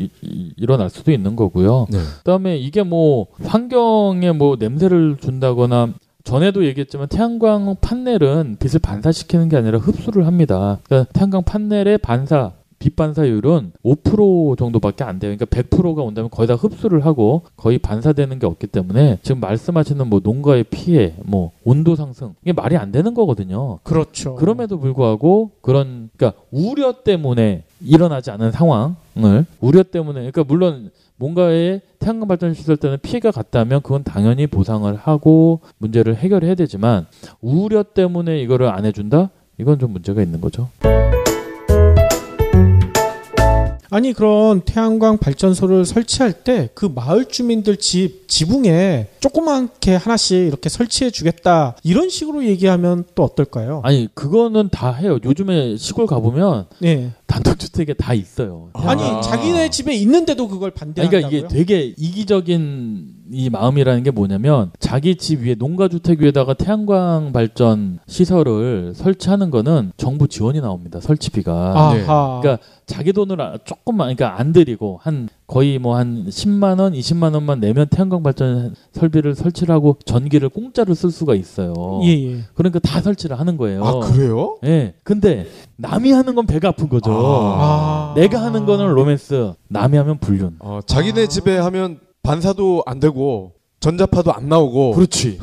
일어날 수도 있는 거고요. 네. 그다음에 이게 뭐 환경에 뭐 냄새를 준다거나 전에도 얘기했지만 태양광 판넬은 빛을 반사시키는 게 아니라 흡수를 합니다. 그러니까 태양광 판넬의 빛 반사율은 5% 정도밖에 안 돼요. 그러니까 100%가 온다면 거의 다 흡수를 하고 거의 반사되는 게 없기 때문에 지금 말씀하시는 뭐 농가의 피해, 뭐 온도 상승 이게 말이 안 되는 거거든요. 그렇죠. 그럼에도 불구하고 그러니까 우려 때문에 일어나지 않은 상황을 우려 때문에 그러니까 물론 뭔가의 태양광 발전 시설 때는 피해가 갔다면 그건 당연히 보상을 하고 문제를 해결해야 되지만 우려 때문에 이거를 안 해준다? 이건 좀 문제가 있는 거죠. 아니 그런 태양광 발전소를 설치할 때 그 마을 주민들 지붕에 조그맣게 하나씩 이렇게 설치해 주겠다 이런 식으로 얘기하면 또 어떨까요? 아니 그거는 다 해요. 요즘에 시골 가보면 네. 단독주택에 다 있어요. 아니 자기네 집에 있는데도 그걸 반대한다고요? 그러니까 이게 되게 이기적인 이 마음이라는 게 뭐냐면 자기 집 위에 농가주택 위에다가 태양광 발전 시설을 설치하는 거는 정부 지원이 나옵니다. 설치비가. 아하. 그러니까 자기 돈을 조금만 그러니까 안 들이고 한 거의 뭐 한 10만 원, 20만 원만 내면 태양광 발전 설비를 설치를 하고 전기를 공짜로 쓸 수가 있어요. 예. 그러니까 다 설치를 하는 거예요. 아 그래요? 예. 근데 남이 하는 건 배가 아픈 거죠. 내가 하는 거는 로맨스, 남이 하면 불륜. 자기네 집에 하면 반사도 안 되고 전자파도 안 나오고. 그렇지.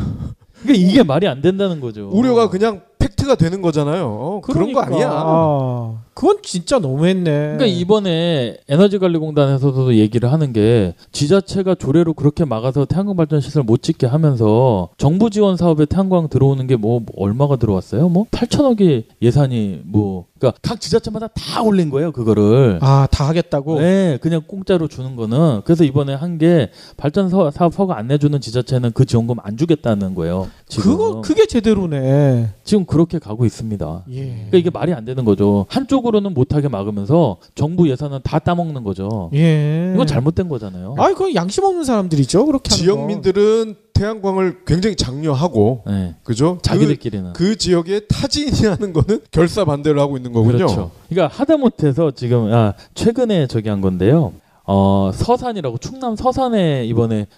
그러니까 이게 말이 안 된다는 거죠. 우려가 그냥 팩트가 되는 거잖아요. 그런 거 아니야. 그건 진짜 너무했네. 그러니까 이번에 에너지관리공단에서도 얘기를 하는 게 지자체가 조례로 그렇게 막아서 태양광 발전 시설 못 짓게 하면서 정부 지원 사업에 태양광 들어오는 게 뭐 얼마가 들어왔어요? 뭐 8천억이 예산이 뭐 그러니까 각 지자체마다 다 올린 거예요, 그거를. 다 하겠다고? 네, 그냥 공짜로 주는 거는. 그래서 이번에 한 게 발전 사업 허가 안 내주는 지자체는 그 지원금 안 주겠다는 거예요. 지금. 그게 제대로네. 지금 그렇게 가고 있습니다. 예. 그러니까 이게 말이 안 되는 거죠. 한쪽으로는 못하게 막으면서 정부 예산은 다 따먹는 거죠. 예. 이건 잘못된 거잖아요. 그건 양심 없는 사람들이죠. 그렇게 하는 지역민들은 태양광을 굉장히 장려하고, 네. 그죠? 자기들끼리는. 그 지역의 타지인이 하는 거는 결사 반대를 하고 있는 거군요. 그렇죠. 그러니까 하다못해서 지금 최근에 저기 한 건데요. 서산이라고 충남 서산에 이번에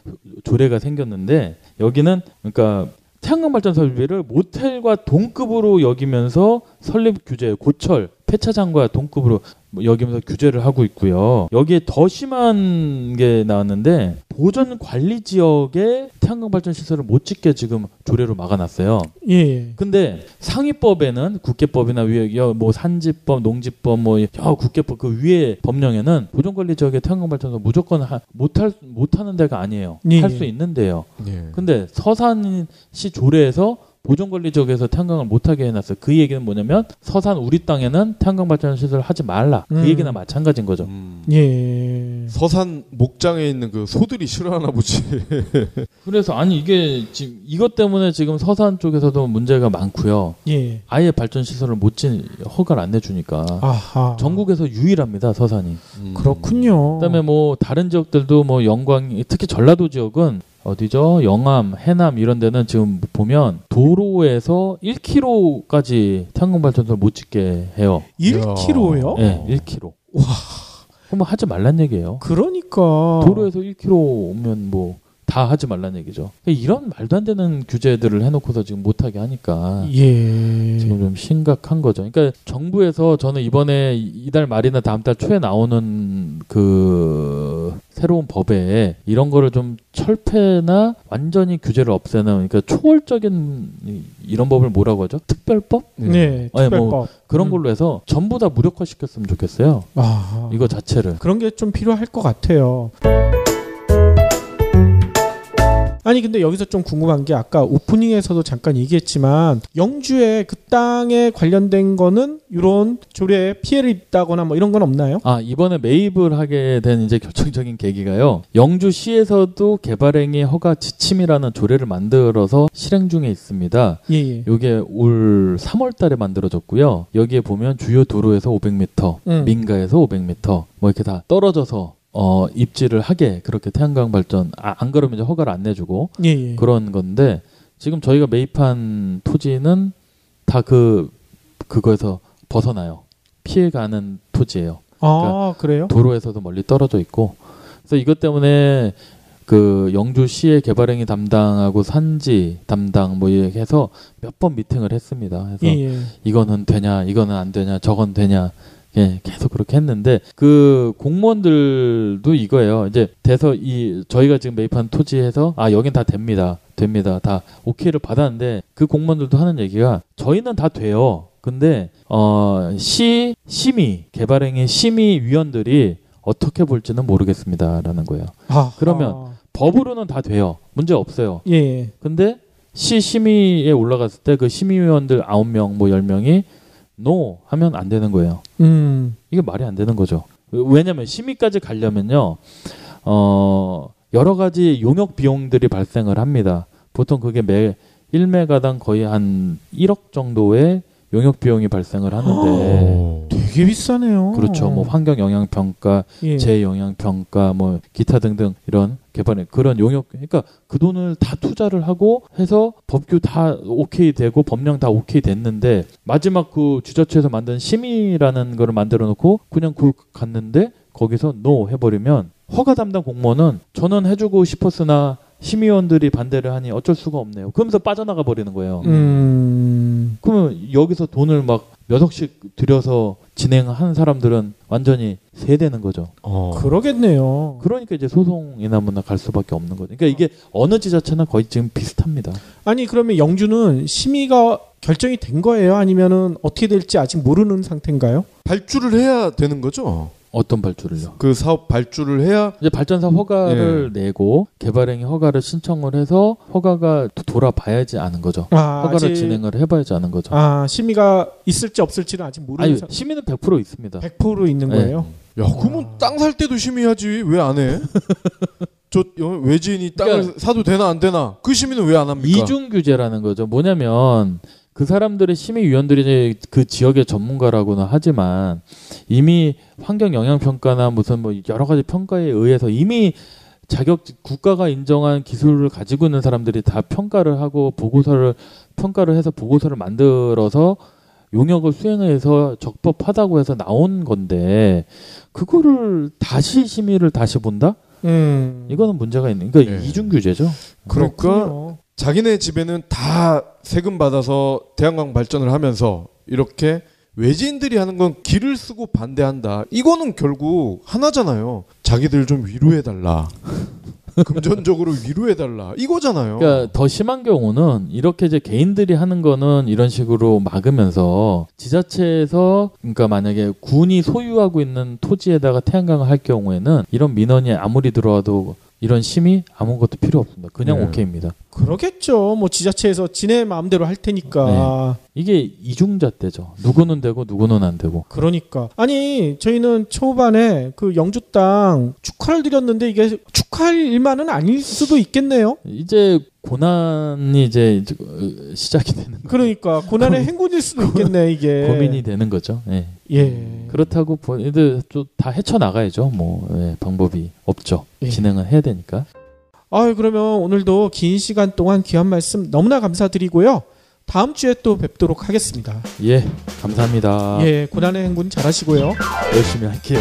조례가 생겼는데 여기는 그러니까 태양광 발전 설비를 모텔과 동급으로 여기면서 설립 규제, 고철, 폐차장과 동급으로 여기면서 규제를 하고 있고요. 여기에 더 심한 게 나왔는데 보전 관리 지역에 태양광 발전 시설을 못 짓게 지금 조례로 막아놨어요. 예. 근데 상위법에는 국계법이나 위에 뭐 산지법, 농지법, 뭐 국계법 그 위에 법령에는 보전 관리 지역에 태양광 발전소 무조건 못하는 데가 아니에요. 예. 할 수 있는데요. 예. 근데 서산시 조례에서 보존관리 지역에서 태양광을 못하게 해놨어요. 그 얘기는 뭐냐면 서산 우리 땅에는 태양광 발전 시설을 하지 말라. 그 얘기나 마찬가지인 거죠. 예. 서산 목장에 있는 그 소들이 싫어하나 보지. 그래서 아니 이게 지금 이것 때문에 지금 서산 쪽에서도 문제가 많고요. 예. 아예 발전 시설을 허가를 안 내주니까. 아하. 전국에서 유일합니다. 서산이. 그렇군요. 그다음에 뭐 다른 지역들도 뭐 영광 특히 전라도 지역은 어디죠? 영암, 해남 이런 데는 지금 보면 도로에서 1km까지 태양광 발전소를 못 짓게 해요. 1km요? 네, 1km. 와. 그럼 하지 말란 얘기예요. 그러니까 도로에서 1km 오면 뭐 다 하지 말란 얘기죠. 이런 말도 안 되는 규제들을 해놓고서 지금 못하게 하니까 예. 지금 좀 심각한 거죠. 그러니까 정부에서 저는 이번에 이달 말이나 다음 달 초에 나오는 그 새로운 법에 이런 거를 좀 철폐나 완전히 규제를 없애는 그러니까 초월적인 이런 법을 뭐라고 하죠? 특별법? 네, 아니, 특별법. 뭐 그런 걸로 해서 전부 다 무력화시켰으면 좋겠어요. 이거 자체를. 그런 게 좀 필요할 것 같아요. 아니 근데 여기서 좀 궁금한 게 아까 오프닝에서도 잠깐 얘기했지만 영주에 그 땅에 관련된 거는 이런 조례에 피해를 입다거나 뭐 이런 건 없나요? 이번에 매입을 하게 된 이제 결정적인 계기가요. 영주시에서도 개발행위 허가 지침이라는 조례를 만들어서 실행 중에 있습니다. 예. 이게 올 3월 달에 만들어졌고요. 여기에 보면 주요 도로에서 500m, 민가에서 500m 뭐 이렇게 다 떨어져서 입지를 하게 그렇게 태양광 발전 안 그러면 이제 허가를 안 내주고 그런 건데 지금 저희가 매입한 토지는 다 그거에서 벗어나요. 피해가는 토지예요. 그러니까 그래요? 도로에서도 멀리 떨어져 있고 그래서 이것 때문에 그 영주시의 개발행위 담당하고 산지 담당 뭐 이렇게 해서 몇 번 미팅을 했습니다. 그래서 이거는 되냐, 이거는 안 되냐, 저건 되냐. 예, 계속 그렇게 했는데 그 공무원들도 이거예요. 이제 돼서 저희가 지금 매입한 토지에서 여긴 다 됩니다. 다 오케이를 받았는데 그 공무원들도 하는 얘기가 저희는 다 돼요. 근데 심의 개발행위 심의위원들이 어떻게 볼지는 모르겠습니다라는 거예요. 그러면 법으로는 다 돼요. 문제 없어요. 예. 근데 심의에 올라갔을 때 그 심의위원들 9명 뭐 10명이 NO 하면 안 되는 거예요. 이게 말이 안 되는 거죠. 왜냐하면 심의까지 가려면요. 여러 가지 용역 비용들이 발생을 합니다. 보통 그게 매 1메가당 거의 한 1억 정도의 용역 비용이 발생을 하는데 되게 비싸네요. 그렇죠. 뭐 환경 영향 평가, 재해 영향 평가, 뭐 기타 등등 이런 개발에 그런 용역 그러니까 그 돈을 다 투자를 하고 해서 법규 다 오케이 되고 법령 다 오케이 됐는데 마지막 그 지자체에서 만든 심의라는 거를 만들어 놓고 그냥 갔는데 거기서 NO 해버리면 허가 담당 공무원은 저는 해주고 싶었으나 심의원들이 반대를 하니 어쩔 수가 없네요. 그러면서 빠져나가 버리는 거예요. 그러면 여기서 돈을 막 몇 억씩 들여서 진행한 사람들은 완전히 세대는 거죠. 그러겠네요. 그러니까 이제 소송이나 뭐나 갈 수밖에 없는 거죠. 그러니까 이게 어느 지자체나 거의 지금 비슷합니다. 아니 그러면 영주는 심의가 결정이 된 거예요? 아니면은 어떻게 될지 아직 모르는 상태인가요? 발주를 해야 되는 거죠. 어떤 발주를요? 그 사업 발주를 해야 이제 발전사 허가를 내고 개발행위 허가를 신청을 해서 허가가 돌아봐야지 아는 거죠. 허가를 아직... 진행을 해봐야지 아는 거죠. 심의가 있을지 없을지는 아직 모르는 아니, 심의는 100% 있습니다. 100% 있는 거예요? 야, 그러면 땅 살 때도 심의하지 왜 안 해? 저 외지인이 땅을 사도 되나 안 되나? 그 심의는 왜 안 합니까? 이중 규제라는 거죠. 뭐냐면 그 사람들의 심의위원들이 그 지역의 전문가라고는 하지만 이미 환경 영향 평가나 무슨 뭐 여러 가지 평가에 의해서 이미 국가가 인정한 기술을 가지고 있는 사람들이 다 평가를 하고 평가를 해서 보고서를 만들어서 용역을 수행해서 적법하다고 해서 나온 건데 그거를 다시 심의를 다시 본다? 이거는 문제가 있는. 그러니까 이중 규제죠. 그러니까 그렇군요. 자기네 집에는 다 세금 받아서 태양광 발전을 하면서 이렇게 외지인들이 하는 건 길을 쓰고 반대한다. 이거는 결국 하나잖아요. 자기들 좀 위로해달라. 금전적으로 위로해달라. 이거잖아요. 그러니까 더 심한 경우는 이렇게 이제 개인들이 하는 거는 이런 식으로 막으면서 지자체에서 그러니까 만약에 군이 소유하고 있는 토지에다가 태양광을 할 경우에는 이런 민원이 아무리 들어와도 이런 심의 아무것도 필요 없습니다. 그냥 오케이입니다. 그러겠죠. 뭐 지자체에서 지네 마음대로 할 테니까. 이게 이중잣대죠. 누구는 되고 누구는 안 되고. 그러니까. 아니 저희는 초반에 그 영주 땅 축하를 드렸는데 이게 축하할 일만은 아닐 수도 있겠네요. 이제 고난이 이제 시작이 되는 거예요. 그러니까 고난의 행군일 수도 있겠네 이게. 고민이 되는 거죠. 그렇다고 다 헤쳐나가야죠. 뭐 방법이 없죠. 진행을 해야 되니까. 그러면 오늘도 긴 시간 동안 귀한 말씀 너무나 감사드리고요. 다음 주에 또 뵙도록 하겠습니다. 감사합니다. 고난의 행군 잘하시고요. 열심히 할게요.